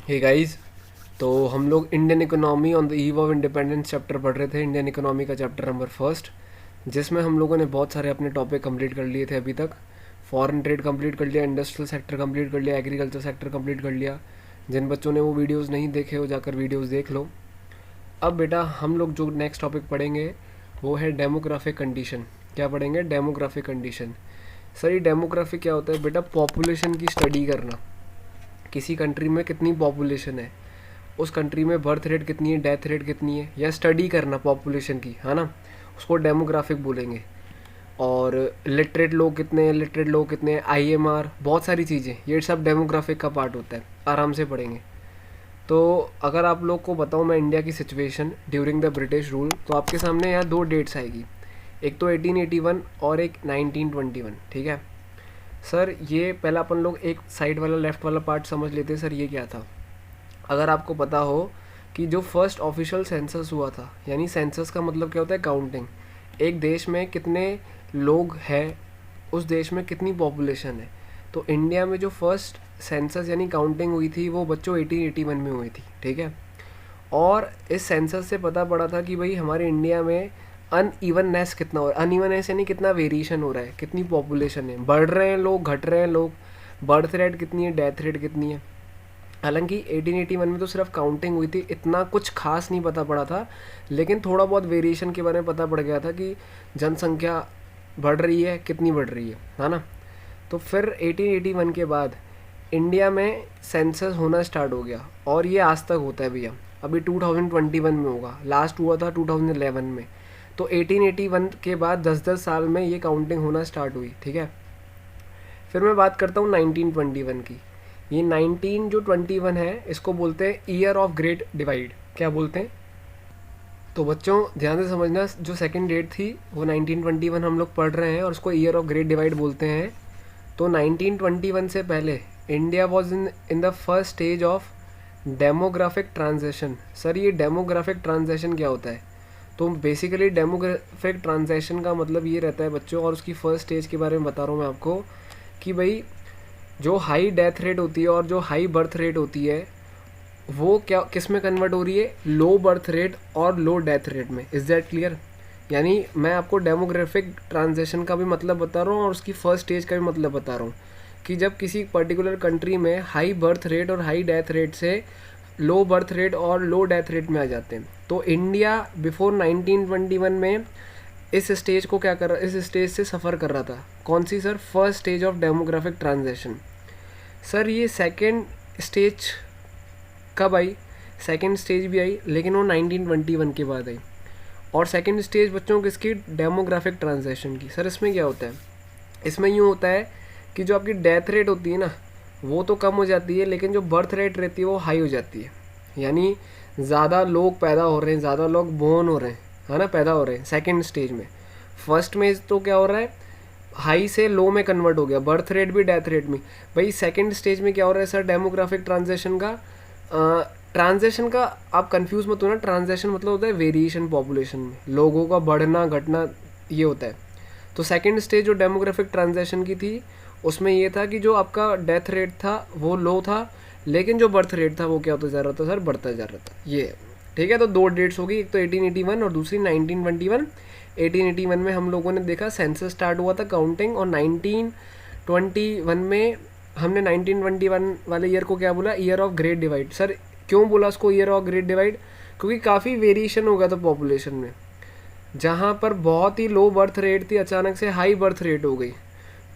Hey guys. तो हम लोग Indian economy on the eve of independence chapter पढ़ रहे थे, इंडियन इकोनॉमी का चैप्टर नंबर फर्स्ट, जिसमें हम लोगों ने बहुत सारे अपने टॉपिक कंप्लीट कर लिए थे अभी तक। फॉरेन ट्रेड कंप्लीट कर लिया, इंडस्ट्रियल सेक्टर कंप्लीट कर लिया, एग्रीकल्चर सेक्टर कंप्लीट कर लिया। जिन बच्चों ने वो वीडियोस नहीं देखे हो जाकर वीडियोस देख लो। अब बेटा हम लोग जो नेक्स्ट टॉपिक पढ़ेंगे वो है डेमोग्राफिक कंडीशन। क्या पढ़ेंगे? Demographic condition. सर ये डेमोग्राफिक क्या होता है बेटा? पॉपुलेशन की स्टडी करना। किसी कंट्री में कितनी पॉपुलेशन है, उस कंट्री में बर्थ रेट कितनी है, डेथ रेट कितनी है, या स्टडी करना पॉपुलेशन की, है ना, उसको डेमोग्राफिक बोलेंगे। और लिटरेट लोग कितने हैं, लिटरेट लोग कितने हैं, आईएमआर, बहुत सारी चीज़ें, ये सब डेमोग्राफिक का पार्ट होता है। आराम से पढ़ेंगे। तो अगर आप लोग को बताऊँ मैं इंडिया की situation during the British rule, तो आपके सामने यहाँ दो डेट्स आएगी, एक तो 1881 और एक 1921। ठीक है सर, ये पहला अपन लोग एक साइड वाला लेफ्ट वाला पार्ट समझ लेते हैं। सर ये क्या था? अगर आपको पता हो कि जो फर्स्ट ऑफिशियल सेंसस हुआ था, यानी सेंसस का मतलब क्या होता है? काउंटिंग। एक देश में कितने लोग हैं, उस देश में कितनी पॉपुलेशन है। तो इंडिया में जो फर्स्ट सेंसस यानी काउंटिंग हुई थी वो बच्चों 1881 में हुई थी। ठीक है। और इस सेंसस से पता पड़ा था कि भाई हमारे इंडिया में अनइवननेस कितना हो रहा है। अनइवननेस यानी कितना वेरिएशन हो रहा है, कितनी पॉपुलेशन है, बढ़ रहे हैं लोग, घट रहे हैं लोग, बर्थ रेट कितनी है, डेथ रेट कितनी है। हालांकि 1881 में तो सिर्फ काउंटिंग हुई थी, इतना कुछ खास नहीं पता पड़ा था, लेकिन थोड़ा बहुत वेरिएशन के बारे में पता पड़ गया था कि जनसंख्या बढ़ रही है, कितनी बढ़ रही है ना। तो फिर 1881 के बाद इंडिया में सेंसस होना स्टार्ट हो गया, और ये आज तक होता है भैया। अभी 2021 में होगा, लास्ट हुआ था 2011 में। तो 1881 के बाद 10-10 साल में ये काउंटिंग होना स्टार्ट हुई। ठीक है। फिर मैं बात करता हूँ 1921 की। ये 19 जो 21 है, इसको बोलते हैं ईयर ऑफ ग्रेट डिवाइड। क्या बोलते हैं? तो बच्चों ध्यान से समझना, जो सेकंड डेट थी वो 1921 हम लोग पढ़ रहे हैं, और उसको ईयर ऑफ ग्रेट डिवाइड बोलते हैं। तो 1921 से पहले India was in the first stage of demographic transaction. Sir ये डेमोग्राफिक ट्रांजेक्शन क्या होता है? तो बेसिकली डेमोग्राफिक ट्रांजेक्शन का मतलब ये रहता है बच्चों, और उसकी फर्स्ट स्टेज के बारे में बता रहा हूँ मैं आपको, कि भाई जो हाई डेथ रेट होती है और जो हाई बर्थ रेट होती है, वो क्या किस में कन्वर्ट हो रही है? लो बर्थ रेट और लो डेथ रेट में। Is that clear? यानी मैं आपको डेमोग्राफिक ट्रांजेक्शन का भी मतलब बता रहा हूँ और उसकी फर्स्ट स्टेज का भी मतलब बता रहा हूँ, कि जब किसी पर्टिकुलर कंट्री में हाई बर्थ रेट और हाई डेथ रेट से लो बर्थ रेट और लो डेथ रेट में आ जाते हैं। तो इंडिया बिफोर 1921 में इस स्टेज को क्या कर रहा, इस स्टेज से सफ़र कर रहा था। कौन सी sir? First stage of demographic transaction. Sir ये सेकेंड स्टेज कब आई? सेकेंड स्टेज भी आई, लेकिन वो 1921 के बाद आई। और सेकेंड स्टेज बच्चों किसकी? डेमोग्राफिक ट्रांजेक्शन की। सर इसमें क्या होता है? इसमें यूँ होता है कि जो आपकी डेथ रेट होती है ना, वो तो कम हो जाती है, लेकिन जो बर्थ रेट रहती है वो हाई हो जाती है। यानी ज़्यादा लोग पैदा हो रहे हैं, ज़्यादा लोग बोर्न हो रहे हैं, है ना, पैदा हो रहे हैं सेकेंड स्टेज में। फर्स्ट में तो क्या हो रहा है? हाई से लो में कन्वर्ट हो गया, बर्थ रेट भी डेथ रेट में। भाई सेकेंड स्टेज में क्या हो रहा है सर? डेमोग्राफिक ट्रांजेक्शन का ट्रांजेक्शन का आप कंफ्यूज मत होना। ट्रांजेक्शन मतलब होता है वेरिएशन पॉपुलेशन में, लोगों का बढ़ना घटना, ये होता है। तो सेकेंड स्टेज जो डेमोग्राफिक ट्रांजेक्शन की थी, उसमें ये था कि जो आपका डेथ रेट था वो लो था, लेकिन जो बर्थ रेट था वो क्या होता जा रहा था सर? बढ़ता जा रहा था। ये ठीक है। तो दो डेट्स होगी, एक तो 1881 और दूसरी 1921। 1881 में हम लोगों ने देखा सेंसस स्टार्ट हुआ था, काउंटिंग, और 1921 में हमने 1921 वाले ईयर को क्या बोला? Year of great divide. Sir क्यों बोला उसको ईयर ऑफ ग्रेट डिवाइड? क्योंकि काफ़ी वेरिएशन हो गया था पॉपुलेशन में। जहाँ पर बहुत ही लो बर्थ रेट थी, अचानक से हाई बर्थ रेट हो गई।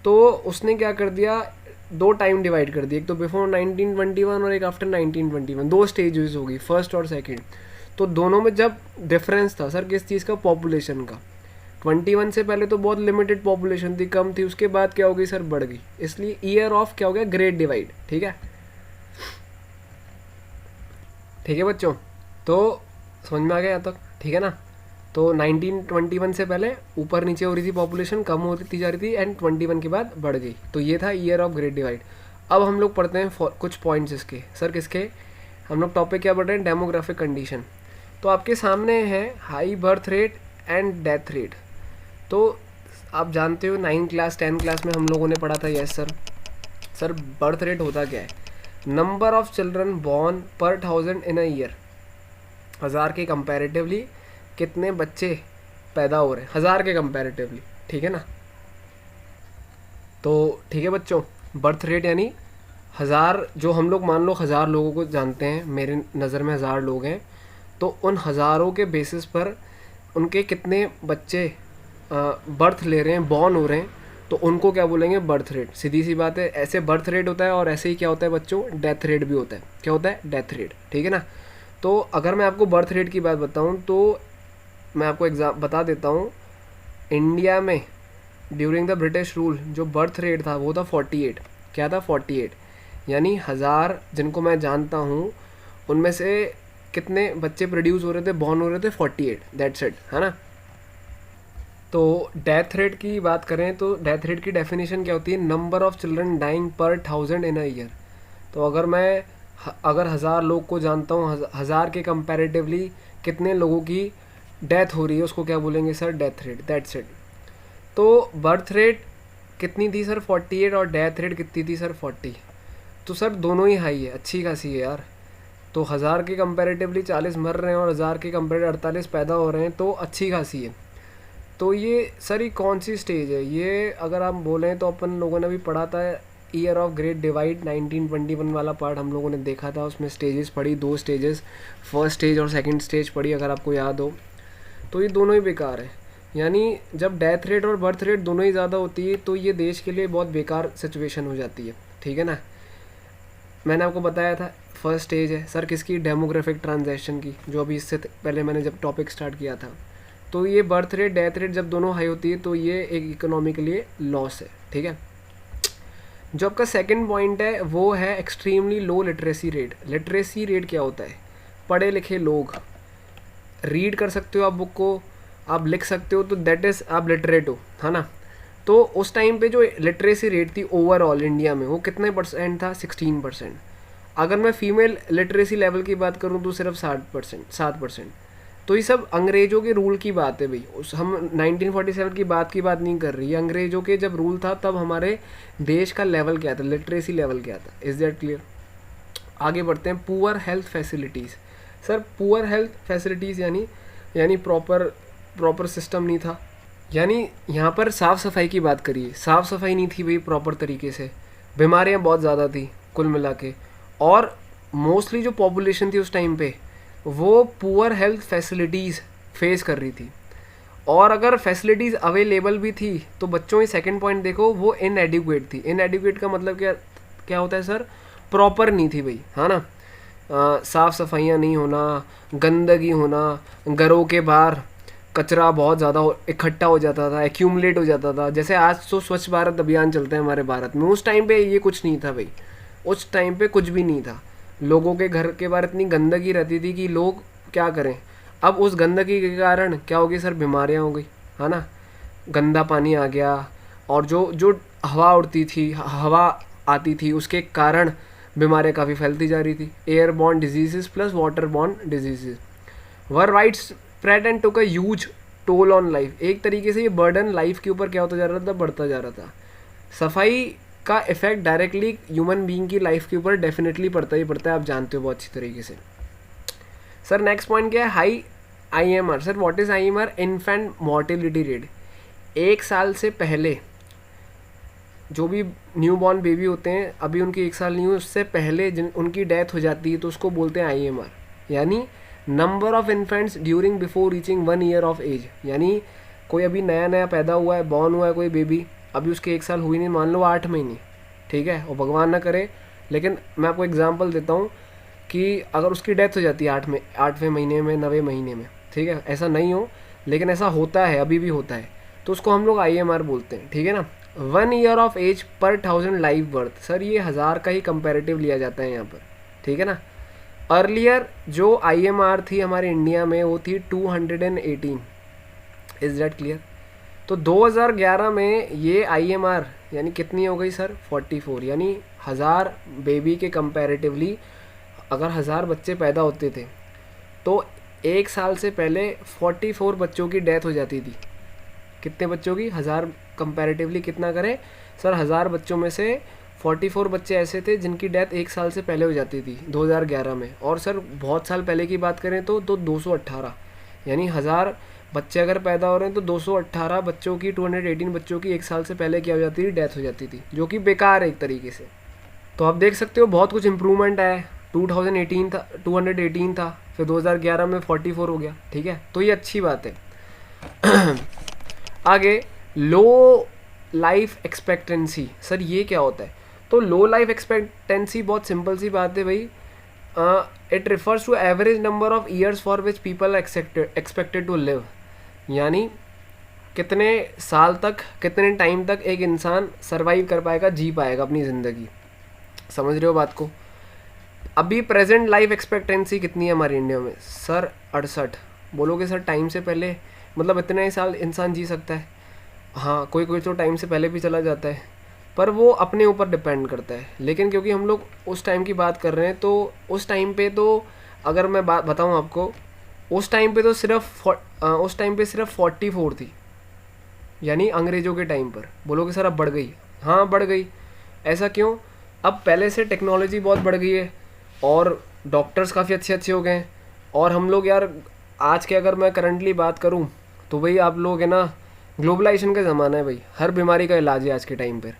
तो उसने क्या कर दिया? दो टाइम डिवाइड कर दिया, एक तो बिफोर 1921 और एक आफ्टर 1921। दो स्टेजेस हो गई, फर्स्ट और सेकंड। तो दोनों में जब डिफरेंस था सर किस चीज़ का? पॉपुलेशन का। 21 से पहले तो बहुत लिमिटेड पॉपुलेशन थी, कम थी, उसके बाद क्या हो गई सर? बढ़ गई। इसलिए ईयर ऑफ क्या हो गया? Great divide. ठीक है, ठीक है बच्चों। तो समझ में आ गया यहाँ तक? ठीक है ना। तो 1921 से पहले ऊपर नीचे हो रही थी पॉपुलेशन, कम होती जा रही थी, एंड 21 के बाद बढ़ गई। तो ये था ईयर ऑफ ग्रेट डिवाइड। अब हम लोग पढ़ते हैं कुछ पॉइंट्स इसके। सर किसके? हम लोग टॉपिक क्या पढ़ रहे हैं? Demographic condition. तो आपके सामने है high birth rate and death rate. तो आप जानते हो 9 क्लास 10 क्लास में हम लोगों ने पढ़ा था। Yes sir. Sir birth rate होता क्या है? नंबर ऑफ चिल्ड्रन बॉर्न पर 1000 इन अ ईयर, 1000 के कंपैरेटिवली कितने बच्चे पैदा हो रहे हैं 1000 के कंपैरेटिवली, ठीक है ना। तो ठीक है बच्चों, बर्थ रेट यानी 1000, जो हम लोग मान लो 1000 लोगों को जानते हैं, मेरे नज़र में 1000 लोग हैं, तो उन हज़ारों के बेसिस पर उनके कितने बच्चे बर्थ ले रहे हैं, बॉर्न हो रहे हैं, तो उनको क्या बोलेंगे, बर्थ रेट। सीधी सी बात है, ऐसे बर्थ रेट होता है और ऐसे ही क्या होता है बच्चों, डेथ रेट भी होता है। क्या होता है, डेथ रेट, ठीक है ना। तो अगर मैं आपको बर्थ रेट की बात बताऊं तो मैं आपको एग्जाम बता देता हूं, इंडिया में ड्यूरिंग द ब्रिटिश रूल जो बर्थ रेट था वो था 48। क्या था, 48। यानी 1000 जिनको मैं जानता हूँ उनमें से कितने बच्चे प्रोड्यूस हो रहे थे, बॉर्न हो रहे थे, 48, दैट्स इट, है ना। तो डेथ रेट की बात करें तो डेथ रेट की डेफिनेशन क्या होती है, नंबर ऑफ चिल्ड्रन डाइंग पर 1000 इन अ ईयर। तो अगर 1000 लोग को जानता हूँ, 1000 के कंपैरेटिवली कितने लोगों की डेथ हो रही है, उसको क्या बोलेंगे sir, death rate, that's it. तो बर्थ रेट कितनी थी सर, 48, और डेथ रेट कितनी थी सर, 40। तो सर दोनों ही हाई है, अच्छी खासी है यार। तो 1000 के कंपैरेटिवली 40 मर रहे हैं और 1000 के कंपेरेटिव 48 पैदा हो रहे हैं, तो अच्छी खासी है। तो ये सर ये कौन सी स्टेज है, ये अगर आप बोलें तो अपन लोगों ने अभी पढ़ा था ईयर ऑफ ग्रेट डिवाइड 1921 वाला पार्ट हम लोगों ने देखा था, उसमें स्टेजेस पढ़ी, 2 स्टेजेस, फर्स्ट स्टेज और सेकंड स्टेज पढ़ी अगर आपको याद हो। तो ये दोनों ही बेकार है, यानी जब डेथ रेट और बर्थ रेट दोनों ही ज़्यादा होती है तो ये देश के लिए बहुत बेकार सिचुएशन हो जाती है, ठीक है ना। मैंने आपको बताया था फर्स्ट स्टेज है सर किसकी, डेमोग्राफिक ट्रांजैक्शन की, जो अभी इससे पहले मैंने जब टॉपिक स्टार्ट किया था। तो ये बर्थ रेट डेथ रेट जब दोनों हाई होती है तो ये एक इकोनॉमी के लिए लॉस है, ठीक है। जो आपका सेकंड पॉइंट है वो है extremely low literacy rate. Literacy rate क्या होता है, पढ़े लिखे लोग, रीड कर सकते हो आप बुक को, आप लिख सकते हो, तो दैट इज़ आप लिटरेट हो, है ना। तो उस टाइम पे जो लिटरेसी रेट थी ओवरऑल इंडिया में वो कितने परसेंट था, 16%। अगर मैं फीमेल लिटरेसी लेवल की बात करूँ तो सिर्फ 7%। तो ये सब अंग्रेज़ों के रूल की बात है भाई, उस हम 1947 की बात नहीं कर रही है, अंग्रेज़ों के जब रूल था तब हमारे देश का लेवल क्या था, लिटरेसी लेवल क्या था। Is that clear. आगे बढ़ते हैं, poor health facilities. Sir poor health facilities यानी प्रॉपर सिस्टम नहीं था, यानी यहाँ पर साफ़ सफाई की बात करिए, साफ़ सफाई नहीं थी भाई प्रॉपर तरीके से, बीमारियाँ बहुत ज़्यादा थी कुल मिला के, और मोस्टली जो पॉपुलेशन थी उस टाइम पे वो पुअर हेल्थ फैसिलिटीज़ फेस कर रही थी। और अगर फैसिलिटीज़ अवेलेबल भी थी तो बच्चों, ये सेकंड पॉइंट देखो, वो इनएडिक्वेट थी। इनएडिक्वेट का मतलब क्या होता है सर, प्रॉपर नहीं थी भाई, है ना। साफ़ सफाइयाँ नहीं होना, गंदगी होना, घरों के बाहर कचरा बहुत ज़्यादा इकट्ठा हो जाता था, एक्यूमुलेट हो जाता था। जैसे आज तो स्वच्छ भारत अभियान चलता है हमारे भारत में, उस टाइम पे ये कुछ नहीं था भाई, उस टाइम पे कुछ भी नहीं था। लोगों के घर के बाहर इतनी गंदगी रहती थी कि लोग क्या करें। अब उस गंदगी के कारण क्या हो गई सर, बीमारियाँ हो गई, है ना। गंदा पानी आ गया, और जो जो हवा उड़ती थी, हवा आती थी, उसके कारण बीमारियाँ काफ़ी फैलती जा रही थी। Air born disease plus water borne disease were wide spread and took a huge toll on life. एक तरीके से ये बर्डन लाइफ के ऊपर क्या होता जा रहा था, बढ़ता जा रहा था। सफाई का इफेक्ट डायरेक्टली ह्यूमन बीइंग की लाइफ के ऊपर डेफिनेटली पड़ता ही पड़ता है, आप जानते हो बहुत अच्छी तरीके से। सर नेक्स्ट पॉइंट क्या है, high IMR। Sir what is IMR, infant mortality rate. 1 साल से पहले जो भी न्यू बॉर्न बेबी होते हैं, अभी उनकी 1 साल नहीं हुई, उससे पहले जिन उनकी डेथ हो जाती है तो उसको बोलते हैं IMR, यानी number of infants during before reaching 1 year of age. यानी कोई अभी नया पैदा हुआ है, बॉर्न हुआ है कोई बेबी, अभी उसके 1 साल हुई नहीं, मान लो 8 महीने, ठीक है, और भगवान ना करे, लेकिन मैं आपको एग्जांपल देता हूँ कि अगर उसकी डेथ हो जाती है 8वें महीने में, 9वें महीने में, ठीक है, ऐसा नहीं हो लेकिन ऐसा होता है, अभी भी होता है, तो उसको हम लोग IMR बोलते हैं, ठीक है ना। 1 year of as per 1000 live birth. Sir ये 1000 का ही कंपेरेटिव लिया जाता है यहाँ पर, ठीक है ना। अर्लियर जो IMR थी हमारे इंडिया में वो थी 218। Is that clear. तो 2011 में ये IMR यानी कितनी हो गई सर, 44। यानी 1000 बेबी के कंपैरेटिवली अगर 1000 बच्चे पैदा होते थे तो 1 साल से पहले 44 बच्चों की डेथ हो जाती थी। कितने बच्चों की, 1000 कंपैरेटिवली कितना करें सर, 1000 बच्चों में से 44 बच्चे ऐसे थे जिनकी डेथ 1 साल से पहले हो जाती थी 2011 में। और सर बहुत साल पहले की बात करें तो 218, यानी 1000 बच्चे अगर पैदा हो रहे हैं तो 218 बच्चों की 218 बच्चों की 1 साल से पहले क्या हो जाती थी, डेथ हो जाती थी, जो कि बेकार है एक तरीके से। तो आप देख सकते हो बहुत कुछ इम्प्रूवमेंट आया है। 2018 था 218 था, फिर 2011 में 44 हो गया, ठीक है, तो ये अच्छी बात है। आगे लो लाइफ एक्सपेक्टेंसी, सर ये क्या होता है? तो लो लाइफ एक्सपेक्टेंसी बहुत सिंपल सी बात है भाई, it refers to average number of years for which people expected to live, यानी कितने साल तक, कितने टाइम तक एक इंसान सरवाइव कर पाएगा, जी पाएगा अपनी ज़िंदगी। समझ रहे हो बात को? अभी प्रेजेंट लाइफ एक्सपेक्टेंसी कितनी है हमारे इंडिया में? सर 68। बोलोगे सर टाइम से पहले मतलब इतने ही साल इंसान जी सकता है? हाँ, कोई कोई तो टाइम से पहले भी चला जाता है, पर वो अपने ऊपर डिपेंड करता है। लेकिन क्योंकि हम लोग उस टाइम की बात कर रहे हैं, तो उस टाइम पे तो अगर मैं बात बताऊँ आपको, उस टाइम पे तो उस टाइम पे सिर्फ 44 थी, यानी अंग्रेज़ों के टाइम पर। बोलोगे सर अब बढ़ गई? हाँ बढ़ गई। ऐसा क्यों? अब पहले से टेक्नोलॉजी बहुत बढ़ गई है और डॉक्टर्स काफ़ी अच्छे अच्छे हो गए हैं। और हम लोग यार आज के अगर मैं करंटली बात करूं तो भाई आप लोग है ना, ग्लोबलाइजेशन का ज़माना है भाई, हर बीमारी का इलाज है आज के टाइम पर।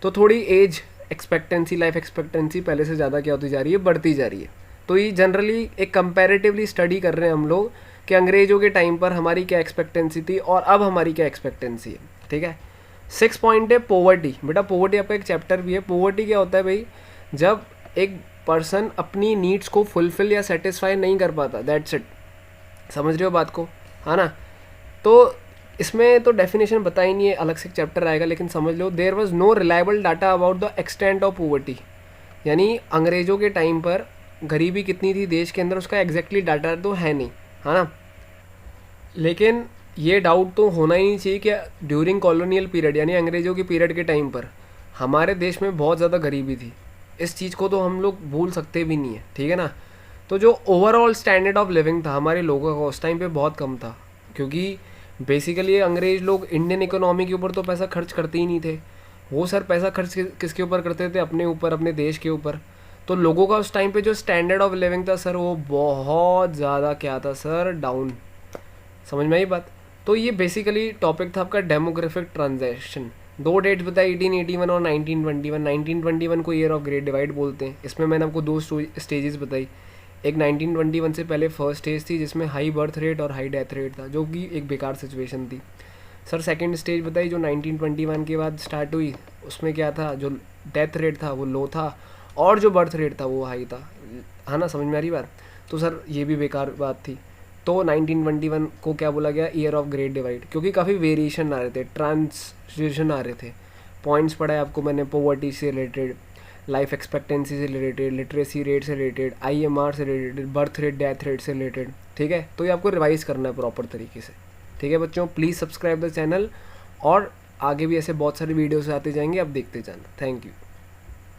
तो थोड़ी एज एक्सपेक्टेंसी, लाइफ एक्सपेक्टेंसी पहले से ज़्यादा क्या होती जा रही है, बढ़ती जा रही है। तो ये जनरली एक कंपैरेटिवली स्टडी कर रहे हैं हम लोग कि अंग्रेज़ों के टाइम पर हमारी क्या एक्सपेक्टेंसी थी और अब हमारी क्या एक्सपेक्टेंसी है, ठीक है। 6 पॉइंट है पोवर्टी। बेटा पोवर्टी आपका एक चैप्टर भी है। पोवर्टी क्या होता है भाई? जब एक पर्सन अपनी नीड्स को फुलफिल या सेटिस्फाई नहीं कर पाता, दैट्स इट। समझ रहे हो बात को, है ना? तो इसमें तो डेफिनेशन पता ही नहीं है, अलग से एक चैप्टर आएगा, लेकिन समझ लो there was no reliable data about the extent of poverty, यानी अंग्रेज़ों के टाइम पर गरीबी कितनी थी देश के अंदर उसका एग्जैक्टली डाटा तो है नहीं, है ना। लेकिन ये डाउट तो होना ही नहीं चाहिए कि ड्यूरिंग कॉलोनियल पीरियड यानी अंग्रेज़ों के पीरियड के टाइम पर हमारे देश में बहुत ज़्यादा गरीबी थी। इस चीज़ को तो हम लोग भूल सकते भी नहीं है, ठीक है ना। तो जो ओवरऑल स्टैंडर्ड ऑफ लिविंग था हमारे लोगों का उस टाइम पे बहुत कम था, क्योंकि बेसिकली अंग्रेज़ लोग इंडियन इकोनॉमी के ऊपर तो पैसा खर्च करते ही नहीं थे। वो सर पैसा खर्च किसके ऊपर करते थे? अपने ऊपर, अपने देश के ऊपर। तो लोगों का उस टाइम पे जो स्टैंडर्ड ऑफ लिविंग था सर, वो बहुत ज़्यादा क्या था सर, डाउन। समझ में आई बात? तो ये बेसिकली टॉपिक था आपका डेमोग्राफिक ट्रांजैक्शन। 2 डेट्स बताई, 1881 और 1921। 1921 को ईयर ऑफ ग्रेट डिवाइड बोलते हैं। इसमें मैंने आपको 2 स्टेजेस बताई। एक 1921 से पहले फर्स्ट स्टेज थी जिसमें हाई बर्थ रेट और हाई डेथ रेट था, जो कि एक बेकार सिचुएशन थी। सर सेकंड स्टेज बताई जो 1921 के बाद स्टार्ट हुई, उसमें क्या था, जो डेथ रेट था वो लो था और जो बर्थ रेट था वो हाई था, है ना। समझ में आ रही बात? तो सर ये भी बेकार बात थी। तो 1921 को क्या बोला गया? ईयर ऑफ ग्रेट डिवाइड, क्योंकि काफ़ी वेरिएशन आ रहे थे, ट्रांसलेशन आ रहे थे। पॉइंट्स पढ़ाए आपको मैंने, पॉवर्टी से रिलेटेड, लाइफ एक्सपेक्टेंसी से रिलेटेड, लिटरेसी रेट से रिलेटेड, IMR से related, birth rate, death rate से रिलेटेड, ठीक है। तो ये आपको रिवाइज करना है प्रॉपर तरीके से, ठीक है बच्चों। प्लीज़ सब्सक्राइब द चैनल और आगे भी ऐसे बहुत सारे वीडियोस आते जाएंगे, आप देखते जाना। Thank you.